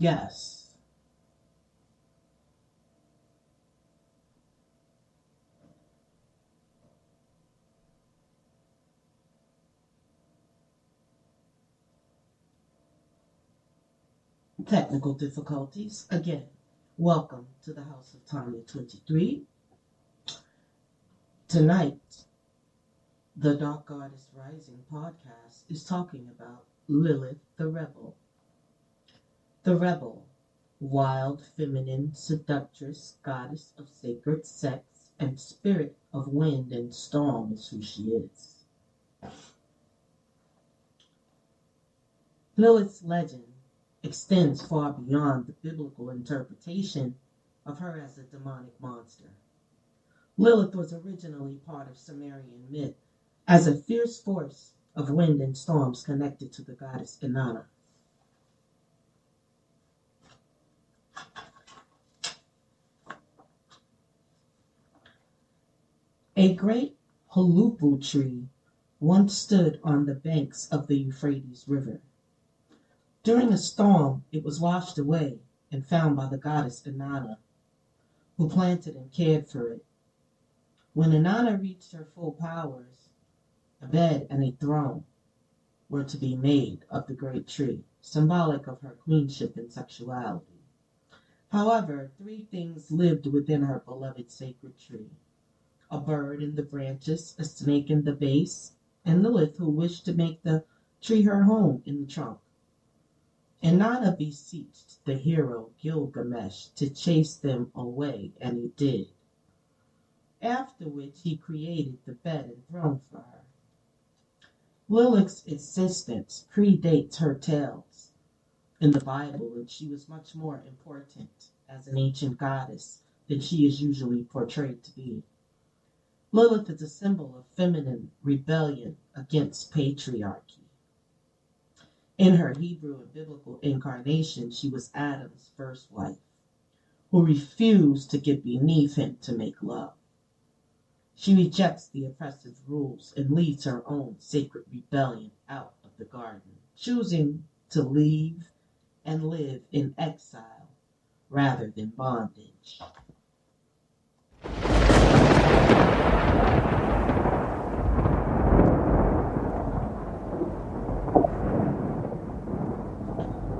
Yes. Technical difficulties. Again, welcome to the House of Tanya 23. Tonight, the Dark Goddess Rising podcast is talking about Lilith the Rebel. The Rebel, wild, feminine, seductress, goddess of sacred sex, and spirit of wind and storm is who she is. Lilith's legend extends far beyond the biblical interpretation of her as a demonic monster. Lilith was originally part of Sumerian myth as a fierce force of wind and storms connected to the goddess Inanna. A great halupu tree once stood on the banks of the Euphrates River. During a storm, it was washed away and found by the goddess Inanna, who planted and cared for it. When Inanna reached her full powers, a bed and a throne were to be made of the great tree, symbolic of her queenship and sexuality. However, three things lived within her beloved sacred tree: a bird in the branches, a snake in the base, and Lilith, who wished to make the tree her home in the trunk. Inanna beseeched the hero Gilgamesh to chase them away, and he did. After which he created the bed and throne for her. Lilith's existence predates her tales in the Bible, and she was much more important as an ancient goddess than she is usually portrayed to be. Lilith is a symbol of feminine rebellion against patriarchy. In her Hebrew and biblical incarnation, she was Adam's first wife, who refused to get beneath him to make love. She rejects the oppressive rules and leads her own sacred rebellion out of the garden, choosing to leave and live in exile rather than bondage.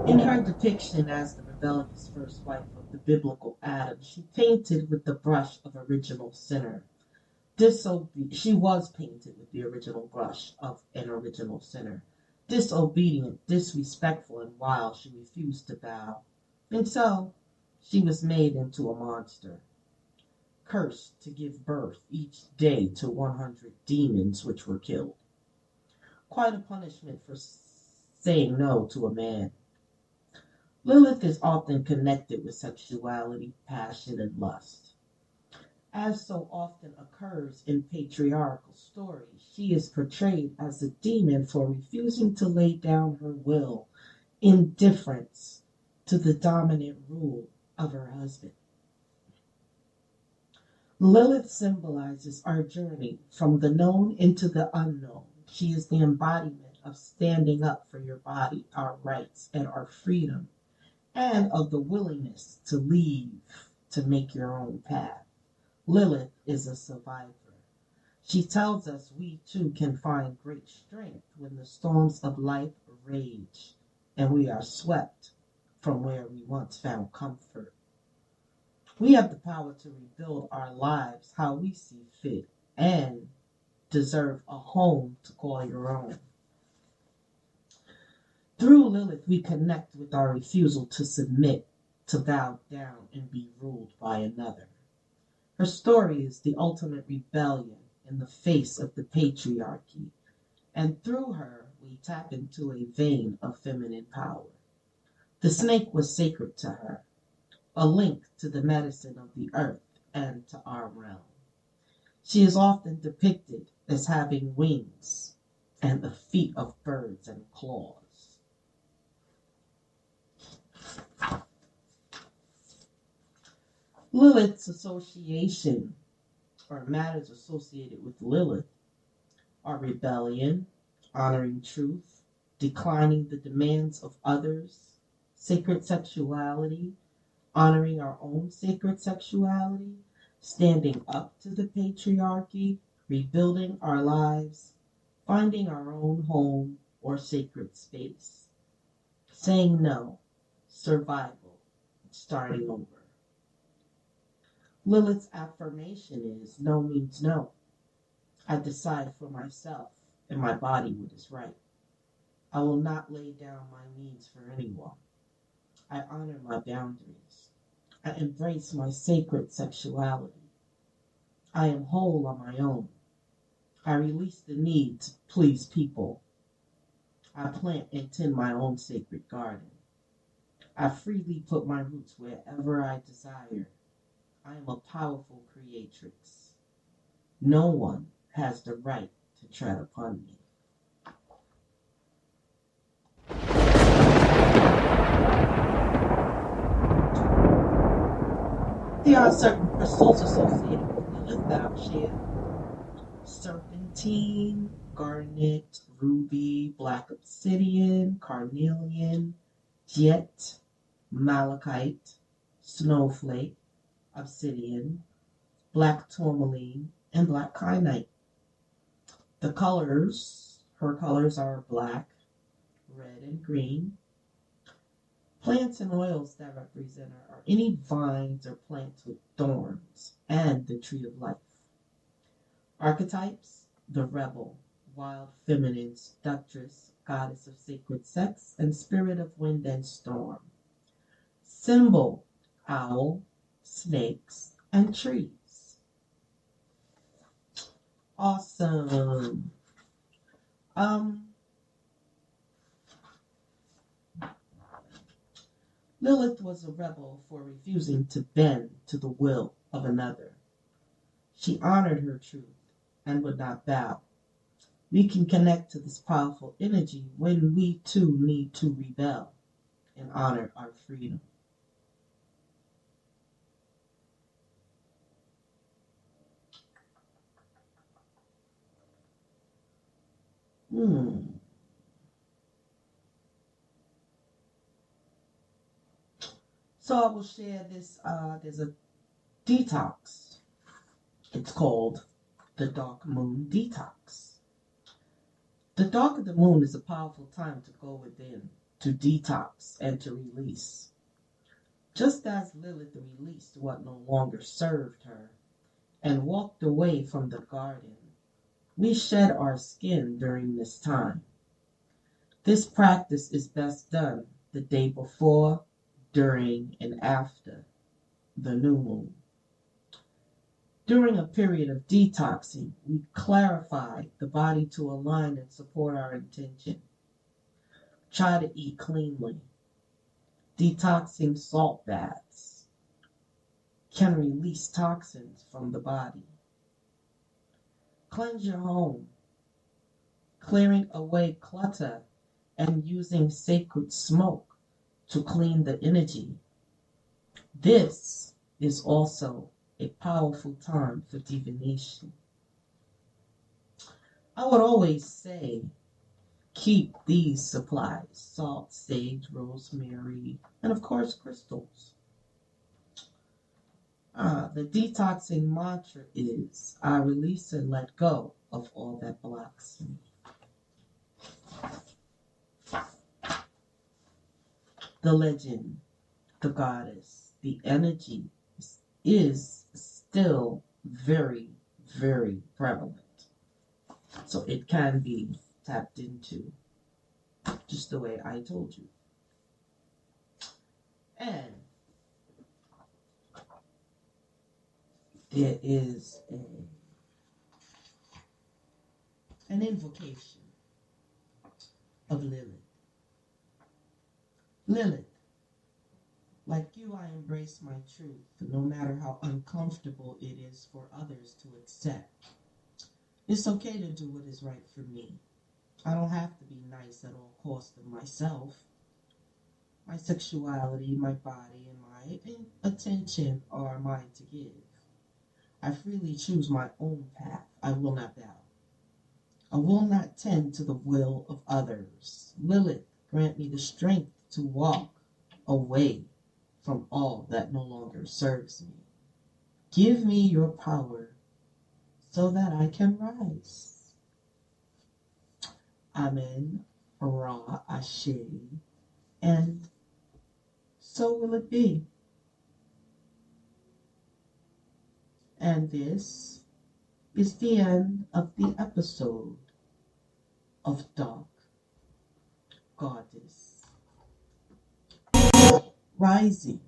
In her depiction as the rebellious first wife of the biblical Adam, she painted with the brush of original sinner. She was painted with the original brush of an original sinner, Disobedient, disrespectful, and wild, she refused to bow. And so she was made into a monster, cursed to give birth each day to 100 demons which were killed. Quite a punishment for saying no to a man. Lilith is often connected with sexuality, passion, and lust. As so often occurs in patriarchal stories, she is portrayed as a demon for refusing to lay down her will in deference to the dominant rule of her husband. Lilith symbolizes our journey from the known into the unknown. She is the embodiment of standing up for your body, our rights, and our freedom, and of the willingness to leave to make your own path. Lilith is a survivor. She tells us we too can find great strength when the storms of life rage and we are swept from where we once found comfort. We have the power to rebuild our lives how we see fit and deserve a home to call your own. Through Lilith, we connect with our refusal to submit, to bow down, and be ruled by another. Her story is the ultimate rebellion in the face of the patriarchy, and through her, we tap into a vein of feminine power. The snake was sacred to her, a link to the medicine of the earth and to our realm. She is often depicted as having wings and the feet of birds and claws. Lilith's association, or matters associated with Lilith, are rebellion, honoring truth, declining the demands of others, sacred sexuality, honoring our own sacred sexuality, standing up to the patriarchy, rebuilding our lives, finding our own home or sacred space, saying no, survival, starting over. Lilith's affirmation is no means no. I decide for myself and my body what is right. I will not lay down my needs for anyone. I honor my boundaries. I embrace my sacred sexuality. I am whole on my own. I release the need to please people. I plant and tend my own sacred garden. I freely put my roots wherever I desire. I am a powerful creatrix. No one has the right to tread upon me. There are certain crystals associated with Lilith that I'll share. Serpentine, garnet, ruby, black obsidian, carnelian, jet, malachite, snowflake, obsidian, black tourmaline, and black kyanite. The colors, her colors are black, red, and green. Plants and oils that represent her are any vines or plants with thorns and the tree of life. Archetypes, the rebel, wild feminine, seductress, goddess of sacred sex, and spirit of wind and storm. Symbol, owl, snakes, and trees. Awesome. Lilith was a rebel for refusing to bend to the will of another. She honored her truth and would not bow. We can connect to this powerful energy when we too need to rebel and honor our freedom. So I will share this. There's a detox. It's called the Dark Moon Detox. The dark of the moon is a powerful time to go within, to detox, and to release. Just as Lilith released what no longer served her and walked away from the garden, we shed our skin during this time. This practice is best done the day before, during, and after the new moon. During a period of detoxing, we clarify the body to align and support our intention. Try to eat cleanly. Detoxing salt baths can release toxins from the body. Cleanse your home, clearing away clutter and using sacred smoke to clean the energy. This is also a powerful time for divination. I would always say keep these supplies: salt, sage, rosemary, and of course crystals. The detoxing mantra is I release and let go of all that blocks me. The legend, the goddess, the energy is still very, very prevalent. So it can be tapped into just the way I told you. And there is an invocation of Lilith. Lilith, like you, I embrace my truth, no matter how uncomfortable it is for others to accept. It's okay to do what is right for me. I don't have to be nice at all costs of myself. My sexuality, my body, and my attention are mine to give. I freely choose my own path. I will not bow. I will not tend to the will of others. Lilith, grant me the strength to walk away from all that no longer serves me. Give me your power so that I can rise. Amen, Ra, Ashe, and so will it be. And this is the end of the episode of Dark Goddess Rising.